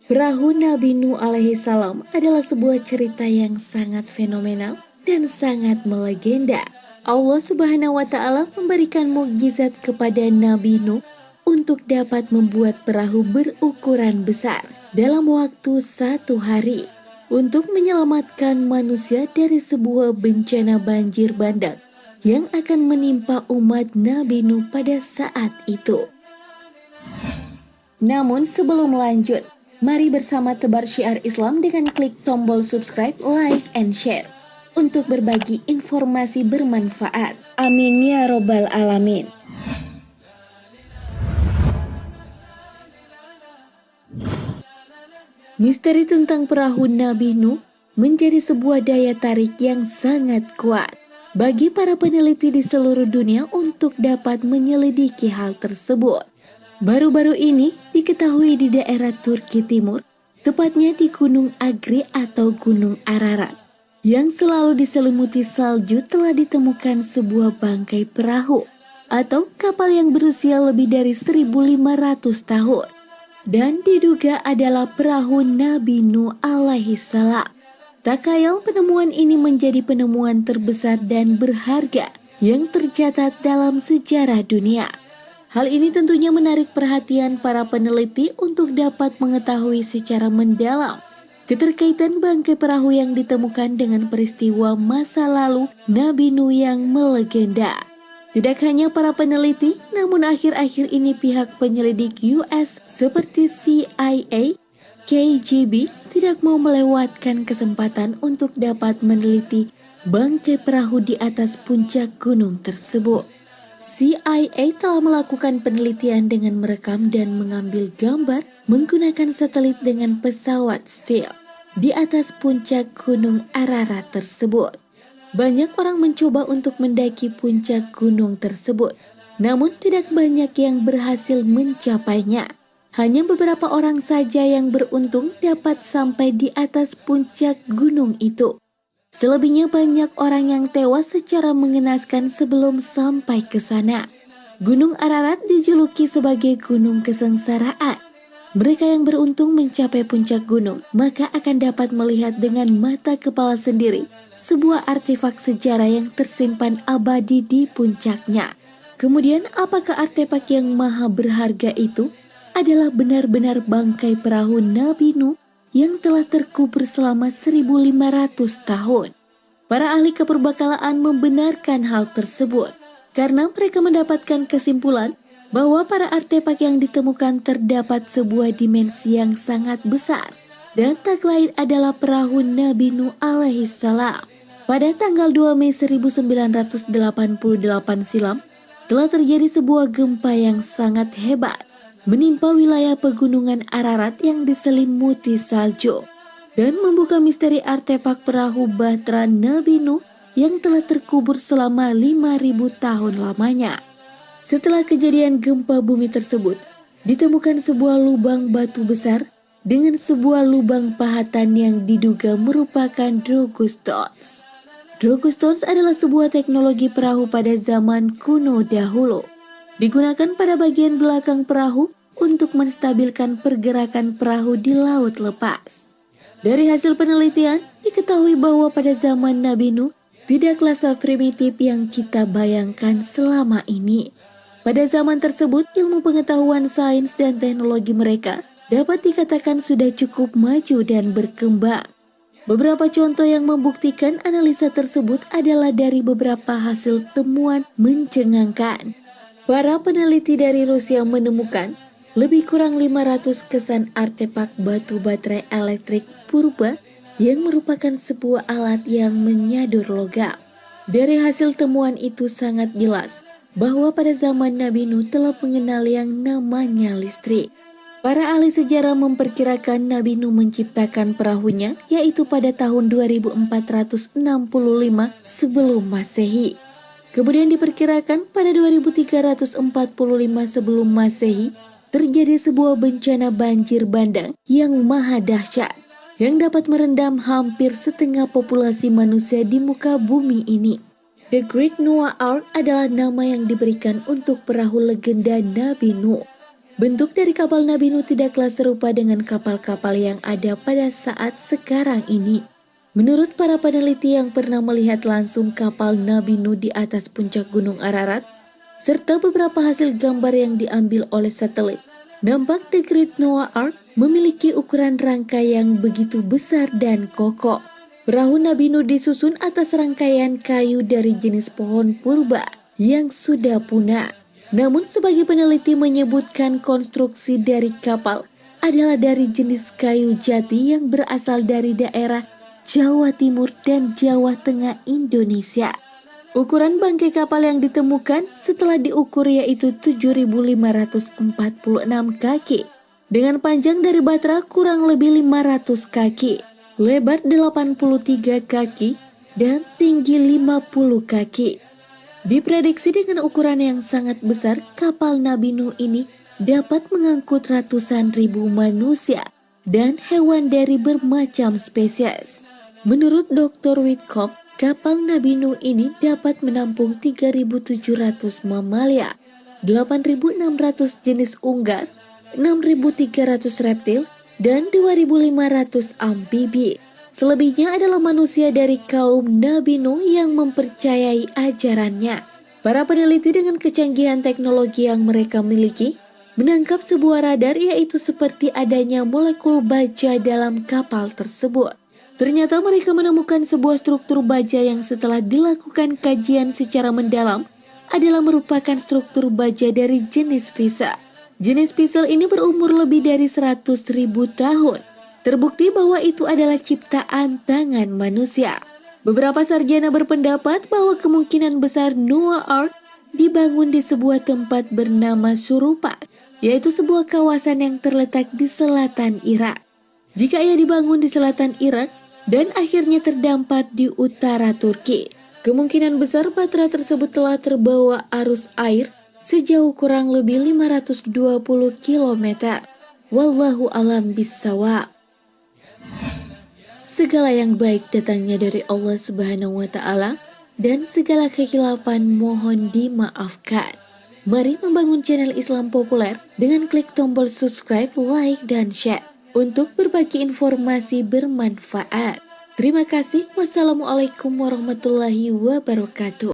Perahu Nabi Nuh alaihi salam adalah sebuah cerita yang sangat fenomenal dan sangat melegenda. Allah Subhanahu wa Ta'ala memberikan mukjizat kepada Nabi Nuh untuk dapat membuat perahu berukuran besar dalam waktu 1 hari untuk menyelamatkan manusia dari sebuah bencana banjir bandang yang akan menimpa umat Nabi Nuh pada saat itu. Namun sebelum lanjut, mari bersama tebar syiar Islam dengan klik tombol subscribe, like, and share untuk berbagi informasi bermanfaat. Amin ya robbal alamin. Misteri tentang perahu Nabi Nuh menjadi sebuah daya tarik yang sangat kuat bagi para peneliti di seluruh dunia untuk dapat menyelidiki hal tersebut. Baru-baru ini diketahui di daerah Turki Timur, tepatnya di Gunung Agri atau Gunung Ararat, yang selalu diselimuti salju telah ditemukan sebuah bangkai perahu atau kapal yang berusia lebih dari 1.500 tahun. Dan diduga adalah perahu Nabi Nuh alaihi salam. Tak khayal penemuan ini menjadi penemuan terbesar dan berharga yang tercatat dalam sejarah dunia. Hal ini tentunya menarik perhatian para peneliti untuk dapat mengetahui secara mendalam keterkaitan bangkai perahu yang ditemukan dengan peristiwa masa lalu Nabi Nuh yang melegenda. Tidak hanya para peneliti, namun akhir-akhir ini pihak penyelidik US seperti CIA, KGB tidak mau melewatkan kesempatan untuk dapat meneliti bangkai perahu di atas puncak gunung tersebut. CIA telah melakukan penelitian dengan merekam dan mengambil gambar menggunakan satelit dengan pesawat stealth di atas puncak gunung Ararat tersebut. Banyak orang mencoba untuk mendaki puncak gunung tersebut, namun tidak banyak yang berhasil mencapainya. Hanya beberapa orang saja yang beruntung dapat sampai di atas puncak gunung itu. Selebihnya banyak orang yang tewas secara mengenaskan sebelum sampai ke sana. Gunung Ararat dijuluki sebagai gunung kesengsaraan. Mereka yang beruntung mencapai puncak gunung, maka akan dapat melihat dengan mata kepala sendiri sebuah artefak sejarah yang tersimpan abadi di puncaknya. Kemudian, apakah artefak yang maha berharga itu adalah benar-benar bangkai perahu Nabi Nuh yang telah terkubur selama 1.500 tahun. Para ahli keperbakalaan membenarkan hal tersebut karena mereka mendapatkan kesimpulan bahwa para artefak yang ditemukan terdapat sebuah dimensi yang sangat besar dan tak lain adalah perahu Nabi Nuh alaihi salam. Pada tanggal 2 Mei 1988 silam telah terjadi sebuah gempa yang sangat hebat menimpa wilayah pegunungan Ararat yang diselimuti salju dan membuka misteri artefak perahu bahtera Nabi Nuh yang telah terkubur selama 5.000 tahun lamanya. Setelah kejadian gempa bumi tersebut, ditemukan sebuah lubang batu besar dengan sebuah lubang pahatan yang diduga merupakan Drogostons. Drogostons adalah sebuah teknologi perahu pada zaman kuno dahulu. Digunakan pada bagian belakang perahu untuk menstabilkan pergerakan perahu di laut lepas. Dari hasil penelitian, diketahui bahwa pada zaman Nabi Nuh tidaklah seprimitif yang kita bayangkan selama ini. Pada zaman tersebut, ilmu pengetahuan sains dan teknologi mereka dapat dikatakan sudah cukup maju dan berkembang. Beberapa contoh yang membuktikan analisa tersebut adalah dari beberapa hasil temuan mencengangkan. Para peneliti dari Rusia menemukan lebih kurang 500 kesan artefak batu baterai elektrik purba yang merupakan sebuah alat yang menyadur logam. Dari hasil temuan itu sangat jelas bahwa pada zaman Nabi Nuh telah mengenal yang namanya listrik. Para ahli sejarah memperkirakan Nabi Nuh menciptakan perahunya yaitu pada tahun 2465 sebelum Masehi. Kemudian diperkirakan pada 2345 sebelum Masehi terjadi sebuah bencana banjir bandang yang maha dahsyat yang dapat merendam hampir setengah populasi manusia di muka bumi ini. The Great Noah Ark adalah nama yang diberikan untuk perahu legenda Nabi Nuh. Bentuk dari kapal Nabi Nuh tidaklah serupa dengan kapal-kapal yang ada pada saat sekarang ini. Menurut para peneliti yang pernah melihat langsung kapal Nabi Nuh di atas puncak Gunung Ararat, serta beberapa hasil gambar yang diambil oleh satelit, nampak The Great Noah Ark memiliki ukuran rangka yang begitu besar dan kokoh. Perahu Nabi Nuh disusun atas rangkaian kayu dari jenis pohon purba yang sudah punah. Namun sebagai peneliti menyebutkan konstruksi dari kapal adalah dari jenis kayu jati yang berasal dari daerah Jawa Timur dan Jawa Tengah Indonesia. Ukuran bangkai kapal yang ditemukan setelah diukur yaitu 7.546 kaki dengan panjang dari batra kurang lebih 500 kaki, lebar 83 kaki, dan tinggi 50 kaki. Diprediksi dengan ukuran yang sangat besar, kapal Nabi Nuh ini dapat mengangkut ratusan ribu manusia dan hewan dari bermacam spesies. Menurut Dr. Whitcomb, kapal Nabi Nuh ini dapat menampung 3.700 mamalia, 8.600 jenis unggas, 6.300 reptil, dan 2.500 amfibi. Selebihnya adalah manusia dari kaum Nabi Nuh yang mempercayai ajarannya. Para peneliti dengan kecanggihan teknologi yang mereka miliki menangkap sebuah radar yaitu seperti adanya molekul baja dalam kapal tersebut. Ternyata mereka menemukan sebuah struktur baja yang setelah dilakukan kajian secara mendalam adalah merupakan struktur baja dari jenis Visa. Jenis Pisel ini berumur lebih dari 100.000 tahun. Terbukti bahwa itu adalah ciptaan tangan manusia. Beberapa sarjana berpendapat bahwa kemungkinan besar Noah Ark dibangun di sebuah tempat bernama Surupak, yaitu sebuah kawasan yang terletak di selatan Irak. Jika ia dibangun di selatan Irak dan akhirnya terdampar di utara Turki, kemungkinan besar batra tersebut telah terbawa arus air sejauh kurang lebih 520 km. Wallahu alam bissawab. Segala yang baik datangnya dari Allah Subhanahu wa Ta'ala, dan segala kekhilafan mohon dimaafkan. Mari membangun channel Islam Populer dengan klik tombol subscribe, like, dan share untuk berbagi informasi bermanfaat. Terima kasih. Wassalamualaikum warahmatullahi wabarakatuh.